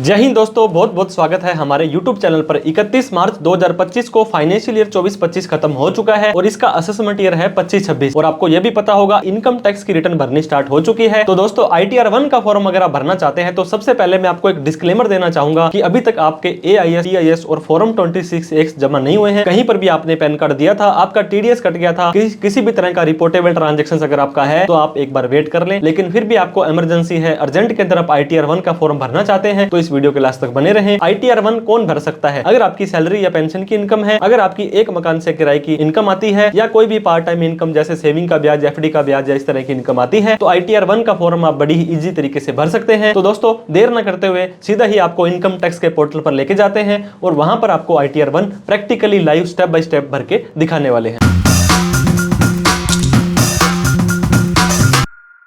जय हिंद दोस्तों, बहुत बहुत स्वागत है हमारे YouTube चैनल पर। 31 मार्च 2025 को फाइनेंशियल ईयर 24-25 खत्म हो चुका है और इसका असेसमेंट ईयर है 25-26। और आपको यह भी पता होगा इनकम टैक्स की रिटर्न भरनी स्टार्ट हो चुकी है। तो दोस्तों ITR 1 का फॉर्म अगर आप भरना चाहते हैं तो सबसे पहले मैं आपको एक डिस्क्लेमर देना चाहूंगा कि अभी तक आपके AIS, TIS और फॉर्म 26X जमा नहीं हुए हैं। कहीं पर भी आपने पैन कार्ड दिया था, आपका TDS कट गया था, किसी भी तरह का रिपोर्टेबल ट्रांजेक्शन अगर आपका है तो आप एक बार वेट कर लें। लेकिन फिर भी आपको इमरजेंसी है, अर्जेंट के अंदर आप ITR 1 का फॉर्म भरना चाहते हैं तो इस वीडियो के लास्ट तक बने रहें। ITR 1 कौन भर सकता है? अगर आपकी सैलरी या पेंशन की इनकम है, अगर आपकी एक मकान से किराए की इनकम आती है, या कोई भी पार्ट टाइम इनकम जैसे सेविंग का ब्याज, FD का ब्याज या इस तरह की इनकम आती है, तो ITR 1 का फॉर्म आप बड़ी ही इजी तरीके से भर सकते हैं। तो दोस्तों देर न करते हुए सीधा ही आपको इनकम टैक्स के पोर्टल पर लेके जाते हैं और वहां पर आपको ITR 1 practically live step by step भर के दिखाने वाले हैं।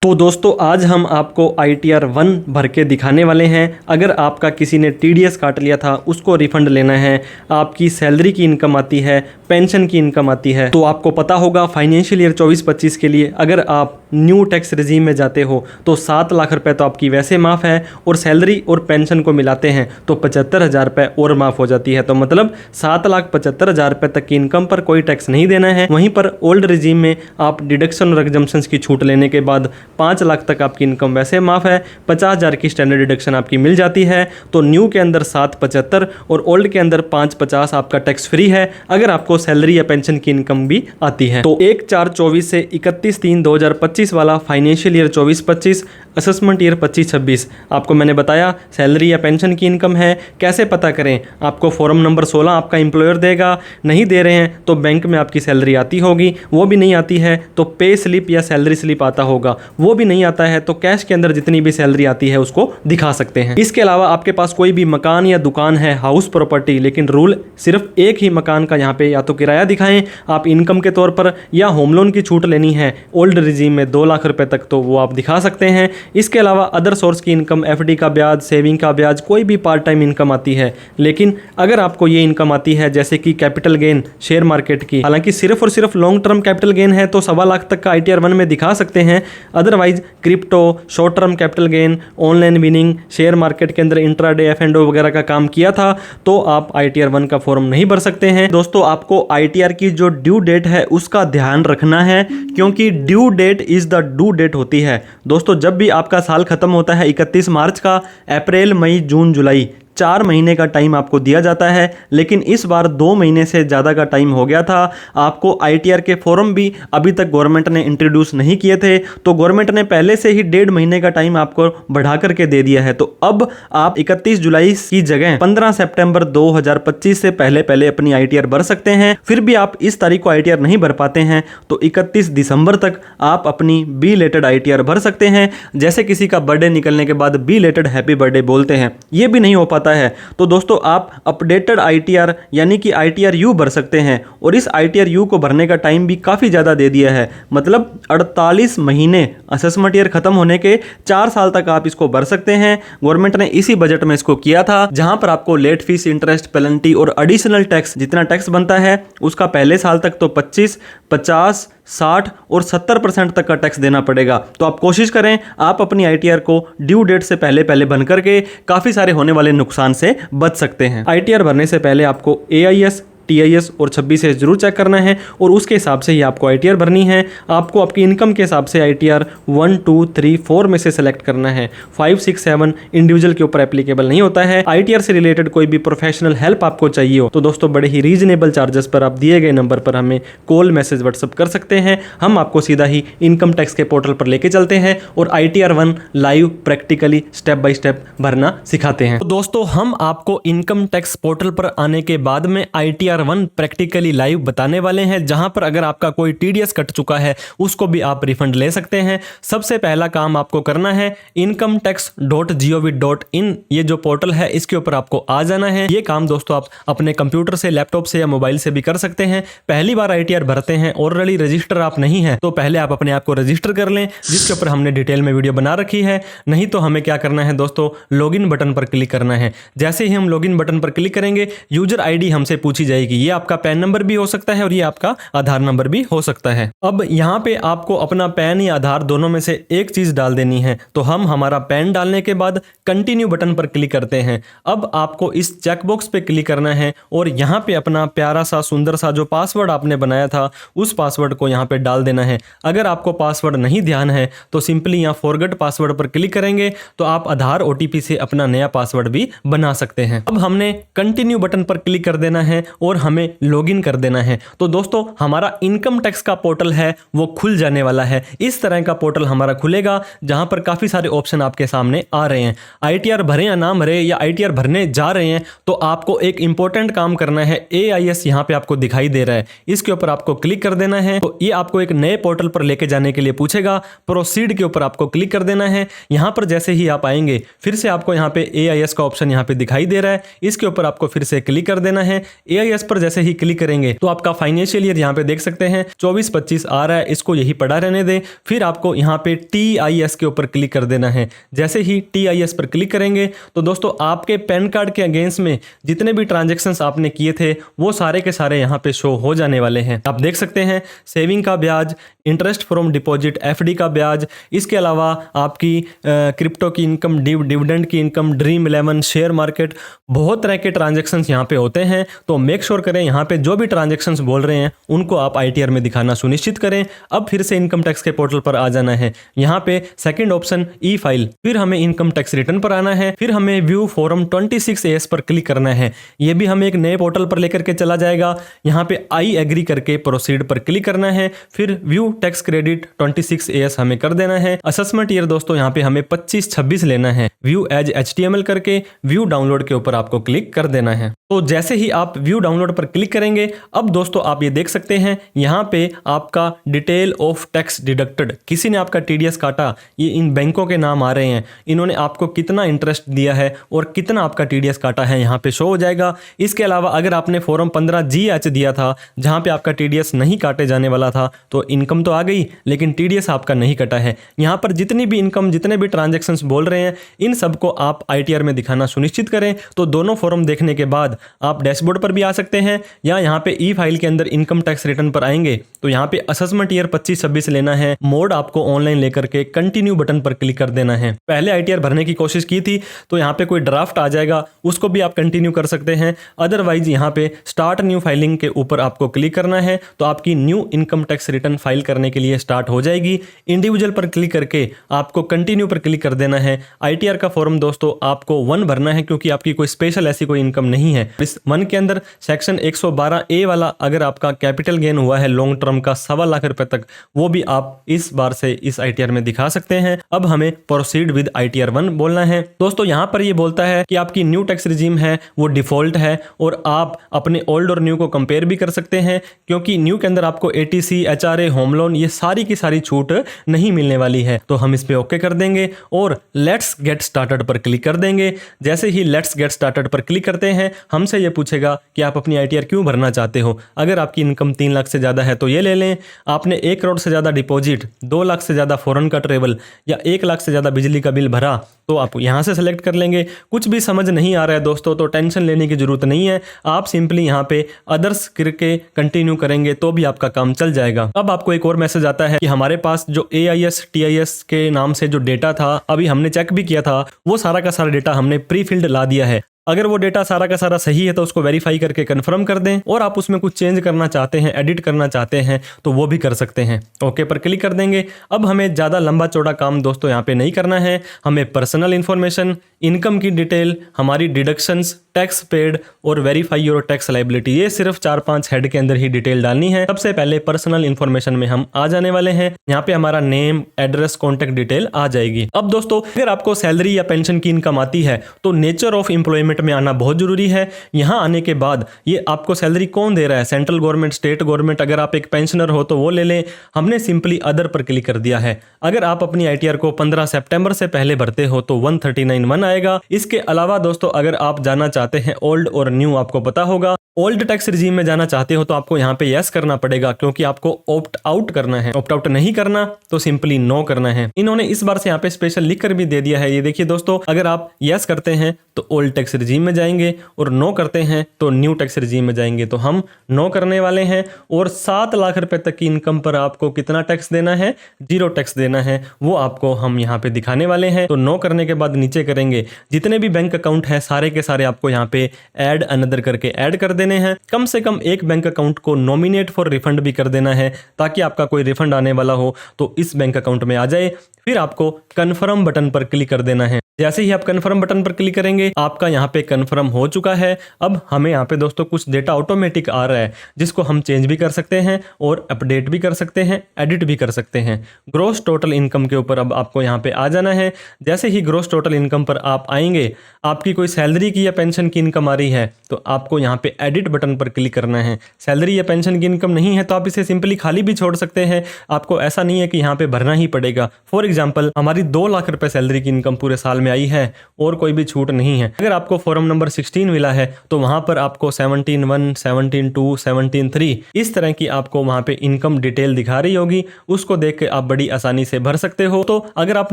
तो दोस्तों आज हम आपको ITR 1 भर के दिखाने वाले हैं। अगर आपका किसी ने TDS काट लिया था उसको रिफंड लेना है, आपकी सैलरी की इनकम आती है, पेंशन की इनकम आती है, तो आपको पता होगा फाइनेंशियल ईयर 24-25 के लिए अगर आप न्यू टैक्स रिजीम में जाते हो तो 7 लाख रुपए तो आपकी वैसे माफ़ है और सैलरी और पेंशन को मिलाते हैं तो 75,000 रुपये और माफ़ हो जाती है। तो मतलब 7,75,000 रुपये तक की इनकम पर कोई टैक्स नहीं देना है। वहीं पर ओल्ड रिजीम में आप डिडक्शन और एग्जम्पशंस की छूट लेने के बाद 5 लाख तक आपकी इनकम वैसे माफ़ है, 50,000 की स्टैंडर्ड डिडक्शन आपकी मिल जाती है। तो न्यू के अंदर 7,75 और ओल्ड के अंदर 5,50 आपका टैक्स फ्री है अगर आपको सैलरी या पेंशन की इनकम भी आती है। तो 1/4/24 से 31/3/2025 वाला फाइनेंशियल ईयर 24-25, असेसमेंट ईयर 25-26 आपको मैंने बताया सैलरी या पेंशन की इनकम है। कैसे पता करें? आपको फॉर्म नंबर 16 आपका एम्प्लॉयर देगा। नहीं दे रहे हैं तो बैंक में आपकी सैलरी आती होगी, वो भी नहीं आती है तो पे स्लिप या सैलरी स्लिप आता होगा, वो भी नहीं आता है तो कैश के अंदर जितनी भी सैलरी आती है उसको दिखा सकते हैं। इसके अलावा आपके पास कोई भी मकान या दुकान है, हाउस प्रॉपर्टी, लेकिन रूल सिर्फ एक ही मकान का यहाँ पे या तो किराया दिखाएं आप इनकम के तौर पर, या होम लोन की छूट लेनी है ओल्ड रिजीम में 2 लाख रुपए तक तो वो आप दिखा सकते हैं। इसके अलावा अदर सोर्स की इनकम, FD का ब्याज, सेविंग का ब्याज, कोई भी पार्ट टाइम इनकम आती है। लेकिन अगर आपको ये इनकम आती है जैसे कि कैपिटल गेन शेयर मार्केट की, हालांकि सिर्फ और सिर्फ लॉन्ग टर्म कैपिटल गेन है तो 1.25 लाख तक का ITR 1 में दिखा सकते हैं। Otherwise crypto, short term capital gain, online winning, share market के अंदर इंट्राडे F&O वगैरह का काम किया था तो आप ITR 1 का फॉर्म नहीं भर सकते हैं। दोस्तों आपको ITR की जो ड्यू डेट है उसका ध्यान रखना है, क्योंकि due date is the due date होती है। दोस्तों जब भी आपका साल खत्म होता है 31 मार्च का, अप्रैल, मई, जून, जुलाई 4 महीने का टाइम आपको दिया जाता है, लेकिन इस बार 2 महीने से ज़्यादा का टाइम हो गया था। आपको ITR के फॉर्म भी अभी तक गवर्नमेंट ने इंट्रोड्यूस नहीं किए थे तो गवर्नमेंट ने पहले से ही 1.5 महीने का टाइम आपको बढ़ा करके दे दिया है। तो अब आप 31 जुलाई की जगह 15 सितंबर 2025 से पहले पहले अपनी ITR भर सकते हैं। फिर भी आप इस तारीख को ITR नहीं भर पाते हैं तो 31 दिसंबर तक आप अपनी बिलेटेड ITR भर सकते हैं। जैसे किसी का बर्थडे निकलने के बाद बिलेटेड हैप्पी बर्थडे बोलते हैं, ये भी नहीं हो पाता है तो दोस्तों आप अपडेटेड ITR यानी कि ITR U भर सकते हैं। और इस ITR U को भरने का टाइम भी काफ़ी ज़्यादा दे दिया है, मतलब 48 महीने, असेसमेंट ईयर खत्म होने के 4 साल तक आप इसको भर सकते हैं। गवर्नमेंट ने इसी बजट में इसको किया था जहां पर आपको लेट फीस, इंटरेस्ट, पेनल्टी और एडिशनल टैक्स जितना टैक्स बनता है उसका पहले साल तक तो 25, 50, 60 और 70% तक का टैक्स देना पड़ेगा। तो आप कोशिश करें आप अपनी ITR को ड्यू डेट से पहले पहले बन करके काफ़ी सारे होने वाले नुकसान से बच सकते हैं। ITR भरने से पहले आपको AIS, TIS और 26S जरूर चेक करना है और उसके हिसाब से ही आपको ITR भरनी है। आपको आपकी इनकम के हिसाब से ITR 1, 2, 3, 4 में से सेलेक्ट करना है। 5, 6, 7 इंडिविजुअल के ऊपर एप्लीकेबल नहीं होता है। ITR से रिलेटेड कोई भी प्रोफेशनल हेल्प आपको चाहिए हो तो दोस्तों बड़े ही रीजनेबल चार्जेस पर आप दिए गए नंबर पर हमें कॉल, मैसेज, व्हाट्सअप कर सकते हैं। हम आपको सीधा ही इनकम टैक्स के पोर्टल पर लेके चलते हैं और ITR 1 live practically step by step भरना सिखाते हैं। तो दोस्तों हम आपको इनकम टैक्स पोर्टल पर आने के बाद में ITR 1 प्रैक्टिकली लाइव बताने वाले हैं, जहां पर अगर आपका कोई TDS कट चुका है उसको भी आप रिफंड ले सकते हैं। सबसे पहला काम आपको करना है incometax.gov.in, ये जो पोर्टल है इसके ऊपर आपको आ जाना है। ये काम दोस्तों आप अपने कंप्यूटर से, लैपटॉप से या मोबाइल से भी कर सकते हैं। पहली बार ITR भरते हैं, ऑलरेडी रजिस्टर आप नहीं है तो पहले आप अपने आप को रजिस्टर कर लें, जिसके ऊपर हमने डिटेल में वीडियो बना रखी है। नहीं तो हमें क्या करना है दोस्तों, लॉगिन बटन पर क्लिक करना है। जैसे ही हम लॉगिन बटन पर क्लिक करेंगे यूजर ID हमसे पूछी जाएगी जाएगी। ये आपका पैन नंबर भी हो सकता है और ये आपका आधार नंबर भी हो सकता है। अब यहाँ पे आपको अपना पैन या आधार दोनों में से एक चीज डाल देनी है। तो हम हमारा पैन डालने के बाद कंटिन्यू बटन पर क्लिक करते हैं। अब आपको इस चेकबॉक्स पे क्लिक करना है और यहाँ पे अपना प्यारा सा सुंदर सा जो पासवर्ड आपने बनाया था उस पासवर्ड को यहाँ पे डाल देना है। अगर आपको पासवर्ड नहीं ध्यान है तो सिंपली यहाँ फॉरगेट पासवर्ड पर क्लिक करेंगे तो आप आधार OTP से अपना नया पासवर्ड भी बना सकते हैं। अब हमने कंटिन्यू बटन पर क्लिक कर देना है और हमें लॉगिन कर देना है। तो दोस्तों हमारा इनकम टैक्स का पोर्टल है वो खुल जाने वाला है। इस तरह का पोर्टल हमारा खुलेगा जहां पर काफी सारे ऑप्शन आपके सामने आ रहे हैं। ITR भरें या ना भरें या ITR भरने जा रहे हैं तो आपको एक इंपॉर्टेंट काम करना है। AIS यहाँ पे आपको दिखाई दे रहा है, इसके ऊपर आपको क्लिक कर देना है। तो ये आपको एक नए पोर्टल पर लेके जाने के लिए पूछेगा। प्रोसीड के ऊपर आपको क्लिक कर देना है। यहाँ पर जैसे ही आप आएंगे फिर से आपको यहाँ पे AIS का ऑप्शन यहाँ पे दिखाई दे रहा है, इसके ऊपर आपको फिर से क्लिक कर देना है। AIS पर जैसे ही क्लिक करेंगे तो आपका फाइनेंशियल ईयर यहाँ पे देख सकते हैं 24-25 आ रहा है, इसको यही पड़ा रहने दें। फिर आपको यहाँ पे TIS के ऊपर क्लिक कर देना है। जैसे ही TIS पर क्लिक करेंगे तो दोस्तों आपके पैन कार्ड के अगेंस्ट में जितने भी ट्रांजेक्शन्स आपने किए थे वो सारे के सारे यहाँ पे शो हो जाने वाले हैं। आप देख सकते हैं सेविंग का ब्याज, इंटरेस्ट फ्रॉम डिपॉजिट, FD का ब्याज, इसके अलावा आपकी क्रिप्टो की इनकम, डिविडेंड की इनकम, ड्रीम 11, शेयर मार्केट, बहुत तरह के ट्रांजेक्शन्स यहाँ पे होते हैं। तो मेक श्योर करें यहाँ पे जो भी ट्रांजेक्शन्स बोल रहे हैं उनको आप ITR में दिखाना सुनिश्चित करें। अब फिर से इनकम टैक्स के पोर्टल पर आ जाना है। यहाँ पे सेकंड ऑप्शन ई फाइल, फिर हमें इनकम टैक्स रिटर्न पर आना है, फिर हमें व्यू फॉर्म 26AS पर क्लिक करना है। ये भी हमें एक नए पोर्टल पर लेकर के चला जाएगा। यहाँ पे आई एग्री करके प्रोसीड पर क्लिक करना है, फिर व्यू टैक्स क्रेडिट 26AS हमें कर देना है। असेसमेंट ईयर दोस्तों यहाँ पे हमें 25-26 लेना है। व्यू एज HTML करके व्यू डाउनलोड के ऊपर आपको क्लिक कर देना है। तो जैसे ही आप व्यू डाउनलोड पर क्लिक करेंगे अब दोस्तों आप ये देख सकते हैं यहाँ पे आपका डिटेल ऑफ टैक्स डिडक्टेड, किसी ने आपका TDS काटा, ये इन बैंकों के नाम आ रहे हैं, इन्होंने आपको कितना इंटरेस्ट दिया है और कितना आपका TDS काटा है यहाँ पे शो हो जाएगा। इसके अलावा अगर आपने फॉर्म 15GH दिया था जहाँ पे आपका TDS नहीं काटे जाने वाला था तो इनकम तो आ गई लेकिन TDS आपका नहीं कटा है। यहाँ पर जितनी भी इनकम, जितने भी ट्रांजेक्शन्स बोल रहे हैं इन सबको आप ITR में दिखाना सुनिश्चित करें। तो दोनों फॉर्म देखने के बाद आप डैशबोर्ड पर भी आ सकते हैं या यहाँ पे ई फाइल के अंदर इनकम टैक्स रिटर्न पर आएंगे तो यहाँ पे असेसमेंट ईयर 25-26 लेना है। मोड आपको ऑनलाइन लेकर के कंटिन्यू बटन पर क्लिक कर देना है। पहले ITR भरने की कोशिश की थी तो यहाँ पे कोई ड्राफ्ट आ जाएगा, उसको भी आप कंटिन्यू कर सकते हैं। अदरवाइज यहाँ पे स्टार्ट न्यू फाइलिंग के ऊपर आपको क्लिक करना है तो आपकी new income tax return file करने के लिए स्टार्ट हो जाएगी। इंडिविजुअल पर क्लिक करके आपको कंटिन्यू पर क्लिक कर देना है। ITR का फॉर्म दोस्तों आपको 1 भरना है क्योंकि आपकी कोई स्पेशल ऐसी कोई इनकम नहीं है। इस 1 के अंदर सेक्शन 112A वाला अगर आपका कैपिटल गेन हुआ है लॉन्ग टर्म का 1.25 लाख रुपए तक, वो भी आप इस बार से इस ITR में दिखा सकते हैं। अब हमें प्रोसीड विद ITR 1 बोलना है। दोस्तों यहाँ पर ये बोलता है कि आपकी न्यू टैक्स रिजीम है वो डिफॉल्ट है और आप अपने ओल्ड और न्यू को कंपेयर भी कर सकते हैं क्योंकि न्यू के अंदर आपको ATC, HRA, होम लोन ये सारी की सारी छूट नहीं मिलने वाली है। तो हम इस पे ओके कर देंगे और लेट्स गेट स्टार्टेड पर क्लिक कर देंगे। जैसे ही लेट्स गेट स्टार्टेड पर क्लिक करते हैं हमसे ये पूछेगा कि आप अपनी ITR क्यों भरना चाहते हो। अगर आपकी इनकम 3 लाख से ज़्यादा है तो ये ले लें, आपने 1 करोड़ से ज़्यादा डिपॉजिट, 2 लाख से ज़्यादा फॉरेन का ट्रेवल या 1 लाख से ज़्यादा बिजली का बिल भरा तो आप यहाँ से सेलेक्ट कर लेंगे। कुछ भी समझ नहीं आ रहा है दोस्तों तो टेंशन लेने की जरूरत नहीं है, आप सिंपली यहाँ पे अदर्स करके कंटिन्यू करेंगे तो भी आपका काम चल जाएगा। अब आपको एक और मैसेज आता है कि हमारे पास जो AIS TIS के नाम से जो डेटा था अभी हमने चेक भी किया था वो सारा का सारा डेटा हमने प्री फिल्ड ला दिया है। अगर वो डेटा सारा का सारा सही है तो उसको वेरीफाई करके कंफर्म कर दें और आप उसमें कुछ चेंज करना चाहते हैं, एडिट करना चाहते हैं तो वो भी कर सकते हैं। ओके पर क्लिक कर देंगे। अब हमें ज़्यादा लंबा चौड़ा काम दोस्तों यहाँ पे नहीं करना है। हमें पर्सनल इन्फॉर्मेशन, इनकम की डिटेल, हमारी डिडक्शंस, टैक्स पेड और वेरीफाई योर टैक्स लाइबिलिटी, ये सिर्फ 4-5 हेड के अंदर ही डिटेल डालनी है। सबसे पहले पर्सनल इन्फॉर्मेशन में हम आ जाने वाले हैं। यहाँ पे हमारा नेम, एड्रेस, कॉन्टैक्ट डिटेल आ जाएगी। अब दोस्तों अगर आपको सैलरी या पेंशन की इनकम आती है तो नेचर ऑफ एम्प्लॉयमेंट में आना बहुत जरूरी है। यहाँ आने के बाद ये आपको सैलरी कौन दे रहा है, सेंट्रल गवर्नमेंट, स्टेट गवर्नमेंट, अगर आप एक पेंशनर हो तो वो ले लें। हमने सिंपली अदर पर क्लिक कर दिया है। अगर आप अपनी ITR को 15 सितंबर से पहले भरते हो तो 139(1) आएगा। इसके अलावा दोस्तों अगर आप जाना चाहते हैं ओल्ड और न्यू, आपको पता होगा ओल्ड टैक्स रिजीम में जाना चाहते हो तो आपको यहाँ पे यस करना पड़ेगा, क्योंकि आपको ऑप्ट आउट करना है। ऑप्ट आउट नहीं करना तो सिंपली नो करना है। इन्होंने इस बार से यहाँ पे स्पेशल लिख कर भी दे दिया है। ये देखिए दोस्तों, अगर आप यस करते हैं तो ओल्ड टैक्स रिजीम में जाएंगे और नो करते हैं तो न्यू टैक्स रिजीम में जाएंगे। तो हम नो करने वाले हैं और 7 लाख रुपए तक की इनकम पर आपको कितना टैक्स देना है? 0 टैक्स देना है। वो आपको हम यहाँ पे दिखाने वाले हैं। तो नो करने के बाद नीचे करेंगे, जितने भी बैंक अकाउंट है सारे के सारे आपको यहाँ पे ऐड अनदर करके ऐड कर देने हैं। कम से कम एक बैंक अकाउंट को नॉमिनेट फॉर रिफंड भी कर देना है, ताकि आपका कोई रिफंड आने वाला हो तो इस बैंक अकाउंट में आ जाए। फिर आपको कन्फर्म बटन पर क्लिक कर देना है। जैसे ही आप कन्फर्म बटन पर क्लिक करेंगे, आपका यहाँ पे कन्फर्म हो चुका है। अब हमें यहाँ पे दोस्तों कुछ डेटा ऑटोमेटिक आ रहा है, जिसको हम चेंज भी कर सकते हैं और अपडेट भी कर सकते हैं, एडिट भी कर सकते हैं। ग्रॉस टोटल इनकम के ऊपर अब आपको यहाँ पे आ जाना है। जैसे ही ग्रॉस टोटल इनकम पर आप आएंगे, आपकी कोई सैलरी की या पेंशन की इनकम आ रही है तो आपको यहाँ पे एडिट बटन पर क्लिक करना है। सैलरी या पेंशन की इनकम नहीं है तो आप इसे सिंपली खाली भी छोड़ सकते हैं। आपको ऐसा नहीं है कि यहाँ पे भरना ही पड़ेगा। फॉर एग्जाम्पल, हमारी 2 लाख रुपए सैलरी की इनकम पूरे साल में आई है और कोई भी छूट नहीं है। अगर आपको फॉर्म नंबर 16 मिला है तो वहां पर आपको 17(1), 17(2), 17(3) इस तरह की आपको वहां पे इनकम डिटेल दिखा रही होगी। उसको देख के आप बड़ी आसानी से भर सकते हो। तो अगर आप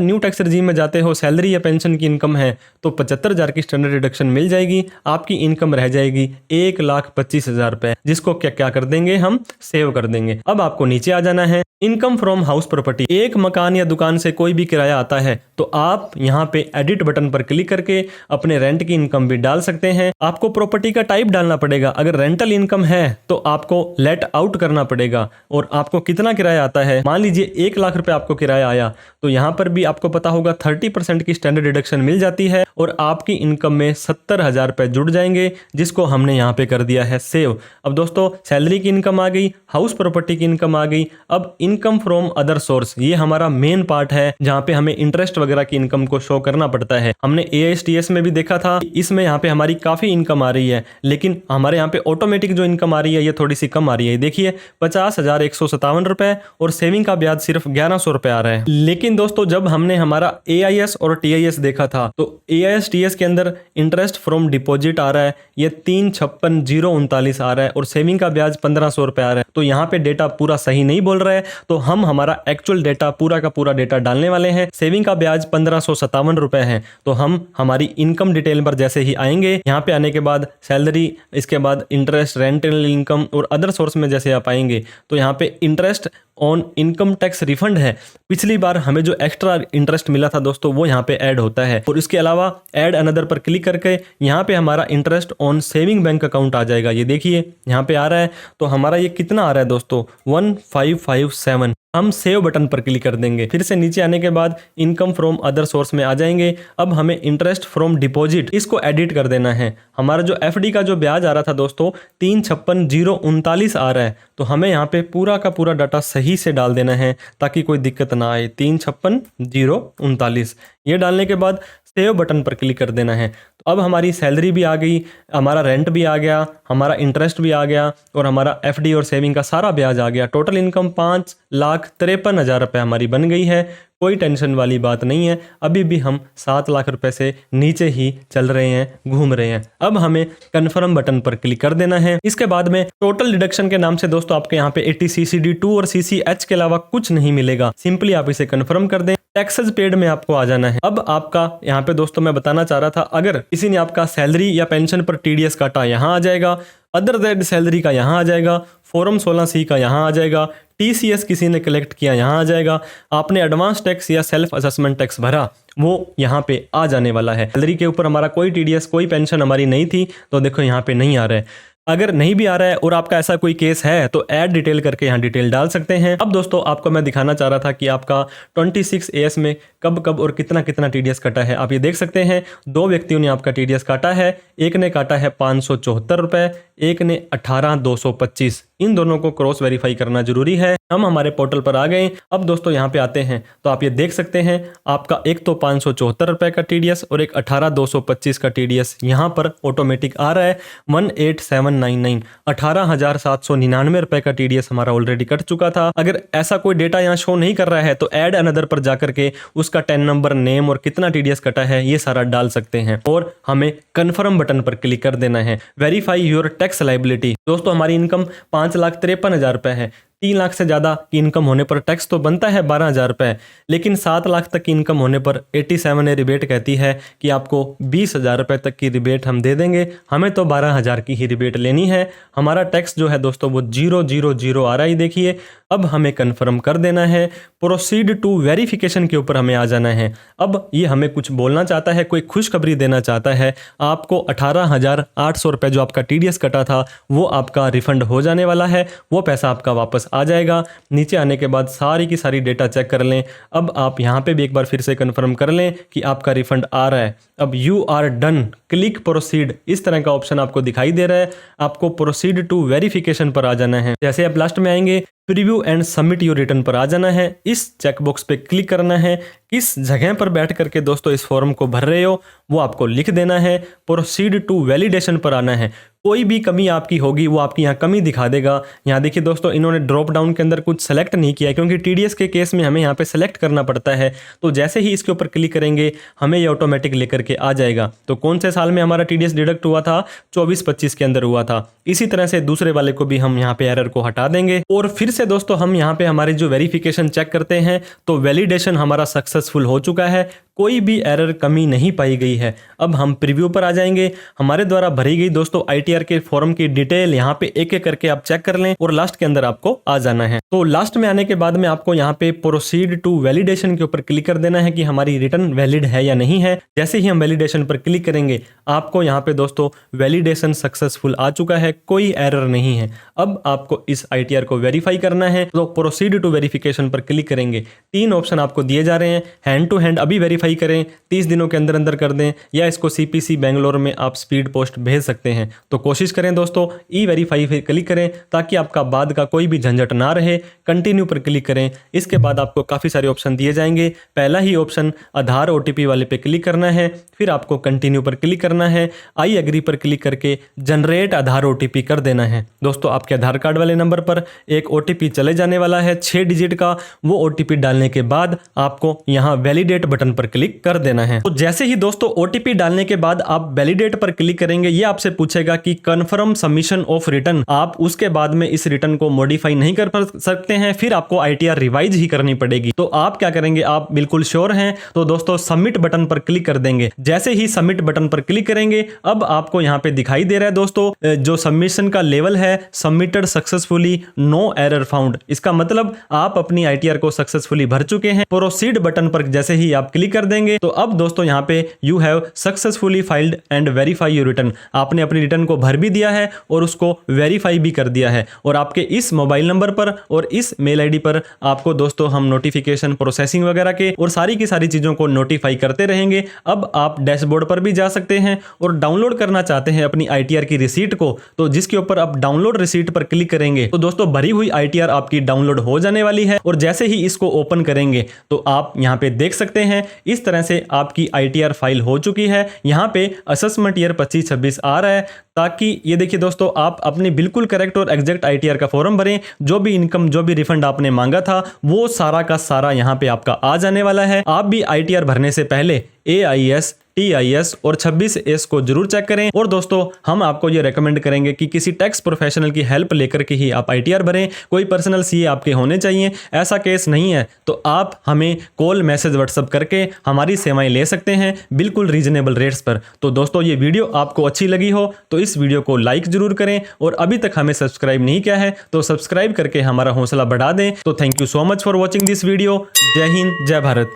न्यू टैक्स रिजीम में जाते हो, सैलरी या पेंशन की इनकम है तो 75,000 की स्टैंडर्ड डिडक्शन मिल जाएगी। आपकी इनकम रह जाएगी 1,25,000 रुपए, जिसको क्या क्या कर देंगे, हम सेव कर देंगे। अब आपको नीचे आ जाना है। इनकम फ्रॉम हाउस प्रॉपर्टी, एक मकान या दुकान से कोई भी किराया आता है तो आप यहाँ पे एडिट बटन पर क्लिक करके अपने रेंट की इनकम भी डाल सकते हैं। आपको प्रॉपर्टी का टाइप डालना पड़ेगा। अगर रेंटल इनकम है तो आपको लेट आउट करना पड़ेगा और आपको कितना किराया आता है। मान लीजिए 1 लाख रुपए आपको किराया आया तो यहाँ पर भी आपको पता होगा 30% की स्टैंडर्ड डिडक्शन मिल जाती है और आपकी इनकम में 70,000 रुपए जुड़ जाएंगे, जिसको हमने यहाँ पे कर दिया है सेव। अब दोस्तों, सैलरी की इनकम आ गई, हाउस प्रॉपर्टी की इनकम आ गई। अब इनकम फ्रॉम अदर सोर्स, ये हमारा मेन पार्ट है जहाँ पे हमें इंटरेस्ट वगैरह की इनकम को शो करना पड़ता है। हमने ASTS में भी देखा था, इसमें यहाँ पे हमारी काफी इनकम आ रही है, लेकिन हमारे यहाँ पे ऑटोमेटिक जो इनकम आ रही है ये थोड़ी सी कम आ रही है। देखिए 50,157 रुपए और सेविंग का ब्याज सिर्फ 1,100 रुपए आ रहा है। लेकिन दोस्तों, जब हमने हमारा AIS और TIS देखा था तो AIS TS के अंदर इंटरेस्ट फ्रॉम डिपॉजिट आ रहा है, ये 356,039 आ रहा है और सेविंग का ब्याज 1,500 रुपए आ रहा है। तो यहाँ पे डेटा पूरा सही नहीं बोल रहा है, तो हम हमारा एक्चुअल डेटा पूरा का पूरा डेटा डालने वाले हैं। सेविंग का ब्याज 1,557 रुपए है। तो हम हमारी इनकम डिटेल पर जैसे ही आएंगे, यहाँ पे आने के बाद सैलरी, इसके बाद इंटरेस्ट, रेंटल इनकम और अदर सोर्स में जैसे आप आएंगे तो यहाँ पे interest on income tax refund है। पिछली बार हमें जो एक्स्ट्रा इंटरेस्ट मिला था दोस्तों, वो यहाँ पे ऐड होता है। और इसके अलावा ऐड अनदर पर क्लिक करके यहाँ पे हमारा interest on saving bank account आ जाएगा। ये देखिए यहाँ पे आ रहा है। तो हमारा ये कितना आ रहा है दोस्तों, 1557। हम सेव बटन पर क्लिक कर देंगे। फिर से नीचे आने के बाद इनकम फ्रॉम अदर सोर्स में आ जाएंगे। अब हमें इंटरेस्ट फ्रॉम डिपॉजिट, इसको एडिट कर देना है। हमारा जो FD का जो ब्याज आ रहा था दोस्तों 356,039 आ रहा है, तो हमें यहाँ पे पूरा का पूरा डाटा सही से डाल देना है ताकि कोई दिक्कत ना आए। 356,039 ये डालने के बाद सेव बटन पर क्लिक कर देना है। तो अब हमारी सैलरी भी आ गई, हमारा रेंट भी आ गया, हमारा इंटरेस्ट भी आ गया और हमारा FD और सेविंग का सारा ब्याज आ गया। टोटल इनकम 5,53,000 रुपये हमारी बन गई है। कोई टेंशन वाली बात नहीं है। अभी भी हम 7 लाख रुपए से नीचे ही चल रहे हैं, घूम रहे हैं। अब हमें कन्फर्म बटन पर क्लिक कर देना है। इसके बाद में टोटल डिडक्शन के नाम से दोस्तों आपके यहाँ पे 80CCD2 और CCH के अलावा कुछ नहीं मिलेगा। सिंपली आप इसे कन्फर्म कर दें। टैक्सेस पेड में आपको आ जाना है। अब आपका यहाँ पे दोस्तों मैं बताना चाह रहा था, अगर किसी ने आपका सैलरी या पेंशन पर TDS काटा, यहाँ आ जाएगा। अदर दैट सैलरी का यहाँ आ जाएगा। फॉर्म 16C का यहाँ आ जाएगा। TCS किसी ने कलेक्ट किया, यहाँ आ जाएगा। आपने एडवांस टैक्स या सेल्फ असेसमेंट टैक्स भरा, वो यहाँ पे आ जाने वाला है। सैलरी के ऊपर हमारा कोई TDS, कोई पेंशन हमारी नहीं थी, तो देखो यहाँ पे नहीं आ रहा है। अगर नहीं भी आ रहा है और आपका ऐसा कोई केस है तो ऐड डिटेल करके यहाँ डिटेल डाल सकते हैं। अब दोस्तों आपको मैं दिखाना चाह रहा था कि आपका 26AS में कब कब और कितना कितना TDS कटा है। आप ये देख सकते हैं 2 व्यक्तियों ने आपका TDS काटा है। एक ने काटा है 574 रुपए, एक ने 18,225। इन दोनों को क्रॉस वेरीफाई करना जरूरी है। हम हमारे पोर्टल पर आ गए। अब दोस्तों यहाँ पे आते हैं तो आप ये देख सकते हैं आपका एक तो 574 रुपए का TDS और एक 18,225 का TDS यहाँ पर ऑटोमेटिक आ रहा है। 18,799 18,799 रुपए का TDS हमारा ऑलरेडी कट चुका था। अगर ऐसा कोई डेटा यहाँ शो नहीं कर रहा है तो ऐड अनदर पर जाकर के उसकी उसका 10 नंबर, नेम और कितना टीडीएस कटा है ये सारा डाल सकते हैं और हमें कन्फर्म बटन पर क्लिक कर देना है। Verify your tax liability. दोस्तों हमारी इनकम 5,53,000 रुपये है। 3 लाख से ज़्यादा की इनकम होने पर टैक्स तो बनता है 12,000 रुपये, लेकिन 7 लाख तक की इनकम होने पर 87A रिबेट कहती है कि आपको 20,000 रुपये तक की रिबेट हम दे देंगे। हमें तो 12,000 की ही रिबेट लेनी है। हमारा टैक्स जो है दोस्तों वो 000 आ रहा है, देखिए। अब हमें कन्फर्म कर देना है। प्रोसीड टू वेरिफिकेशन के ऊपर हमें आ जाना है। अब ये हमें कुछ बोलना चाहता है, कोई खुशखबरी देना चाहता है। आपको 18,800 रुपये जो आपका टीडीएस कटा था वो आपका रिफंड हो जाने वाला है, वो पैसा आपका वापस आ जाएगा। नीचे आने के बाद सारी की सारी डेटा चेक कर लें। अब आप यहाँ पे भी एक बार फिर से कंफर्म कर लें कि आपका रिफंड आ रहा है। अब you are done, click proceed, इस तरह का ऑप्शन आपको दिखाई दे रहा है। आपको प्रोसीड टू वेरिफिकेशन पर आ जाना है। जैसे आप लास्ट में आएंगे preview and submit your return पर आ जाना है। इस चेकबॉक्स पे क्लिक करना है। किस जगह पर बैठ करके दोस्तों इस फॉर्म को भर रहे हो वो आपको लिख देना है। प्रोसीड टू वैलिडेशन पर आना है। कोई भी कमी आपकी होगी वो आपकी यहाँ कमी दिखा देगा। यहाँ देखिए दोस्तों, इन्होंने ड्रॉप डाउन के अंदर कुछ सेलेक्ट नहीं किया है, क्योंकि टीडीएस के केस में हमें यहाँ पे सेलेक्ट करना पड़ता है। तो जैसे ही इसके ऊपर क्लिक करेंगे हमें ये ऑटोमेटिक लेकर के आ जाएगा। तो कौन से साल में हमारा टीडीएस डिडक्ट हुआ था? 24-25 के अंदर हुआ था। इसी तरह से दूसरे वाले को भी हम यहाँ पे एरर को हटा देंगे। और फिर से दोस्तों हम यहाँ पे हमारे जो वेरिफिकेशन चेक करते हैं तो वैलिडेशन हमारा सक्सेसफुल हो चुका है, कोई भी एरर कमी नहीं पाई गई है। अब हम प्रीव्यू पर आ जाएंगे। हमारे द्वारा भरी गई दोस्तों आईटीआर के फॉर्म की डिटेल यहाँ पे एक एक करके आप चेक कर लें और लास्ट के अंदर आपको आ जाना है। तो लास्ट में आने के बाद में आपको यहाँ पे प्रोसीड टू वैलिडेशन के ऊपर क्लिक कर देना है कि हमारी रिटर्न वैलिड है या नहीं है। जैसे ही हम वैलिडेशन पर क्लिक करेंगे आपको यहाँ पे दोस्तों वैलिडेशन सक्सेसफुल आ चुका है, कोई एरर नहीं है। अब आपको इस आईटीआर को वेरीफाई करना है, तो प्रोसीड टू वेरिफिकेशन पर क्लिक करेंगे। 3 ऑप्शन आपको दिए जा रहे हैं। हैंड टू हैंड अभी वेरीफाई करें, 30 दिनों के अंदर अंदर कर दें, या इसको सीपीसी बेंगलोर में आप स्पीड पोस्ट भेज सकते हैं। तो कोशिश करें दोस्तों ई वेरीफाई पे क्लिक करें ताकि आपका बाद का कोई भी झंझट ना रहे। कंटिन्यू पर क्लिक करें। इसके बाद आपको काफ़ी सारे ऑप्शन दिए जाएंगे। पहला ही ऑप्शन आधार ओटीपी वाले पे क्लिक करना है, फिर आपको कंटिन्यू पर क्लिक करना है। आई एग्री पर क्लिक करके जनरेट आधार ओटीपी कर देना है। दोस्तों आपके आधार कार्ड वाले नंबर पर एक ओटीपी चले जाने वाला है 6 डिजिट का। वो ओटीपी डालने के बाद आपको यहाँ वैलिडेट बटन पर क्लिक कर देना है। तो जैसे ही दोस्तों ओटीपी डालने के बाद आप वैलिडेट पर क्लिक करेंगे, ये आपसे पूछेगा कि कंफर्म सबमिशन ऑफ रिटर्न। आप उसके बाद में इस रिटर्न को मॉडिफाई नहीं कर सकते हैं, फिर आपको आईटीआर रिवाइज ही करनी पड़ेगी। तो आप क्या करेंगे, आप बिल्कुल श्योर हैं तो दोस्तों सबमिट बटन पर क्लिक कर देंगे। जैसे ही सबमिट बटन पर क्लिक करेंगे अब आपको यहाँ पे दिखाई दे रहा है दोस्तों जो सबमिशन का लेवल है, submitted successfully, no error found. इसका मतलब आप अपनी आईटीआर को सक्सेसफुली भर चुके हैं। प्रोसीड बटन पर जैसे ही आप क्लिक कर देंगे तो अब दोस्तों यहाँ पे you have successfully filed and verify your return. आपने अपनी रिटर्न को भर भी दिया है और उसको वेरीफाई भी कर दिया है, और आपके इस मोबाइल नंबर पर और इस मेल आईडी पर आपको दोस्तों हम नोटिफिकेशन, प्रोसेसिंग वगैरह के और सारी की सारी चीजों को नोटिफाई करते रहेंगे। अब आप डैशबोर्ड पर भी जा सकते हैं और डाउनलोड करना चाहते हैं अपनी आईटीआर की रिसीट को, तो जिसके ऊपर आप डाउनलोड रिसीट पर क्लिक करेंगे तो दोस्तों भरी हुई आईटीआर आपकी डाउनलोड हो जाने वाली है। और जैसे ही इसको ओपन करेंगे तो आप यहाँ पे देख सकते हैं इस तरह से आपकी आईटीआर फाइल हो चुकी है। यहाँ पे असेसमेंट ईयर 25-26 आ रहा है, ताकि ये देखिए दोस्तों आप अपनी बिल्कुल करेक्ट और एग्जैक्ट आईटीआर का फॉर्म भरें। जो भी इनकम, जो भी रिफंड आपने मांगा था वो सारा का सारा यहाँ पे आपका आ जाने वाला है। आप भी आईटीआर भरने से पहले AIS, TIS और 26S को जरूर चेक करें। और दोस्तों हम आपको ये रेकमेंड करेंगे कि किसी टैक्स प्रोफेशनल की हेल्प लेकर के ही आप आईटीआर भरें। कोई पर्सनल CA आपके होने चाहिए। ऐसा केस नहीं है तो आप हमें कॉल, मैसेज, व्हाट्सएप करके हमारी सेवाएं ले सकते हैं बिल्कुल रीजनेबल रेट्स पर। तो दोस्तों ये वीडियो आपको अच्छी लगी हो तो इस वीडियो को लाइक जरूर करें, और अभी तक हमें सब्सक्राइब नहीं किया है तो सब्सक्राइब करके हमारा हौसला बढ़ा दें। तो thank you so much for watching this video. जय हिंद, जय भारत।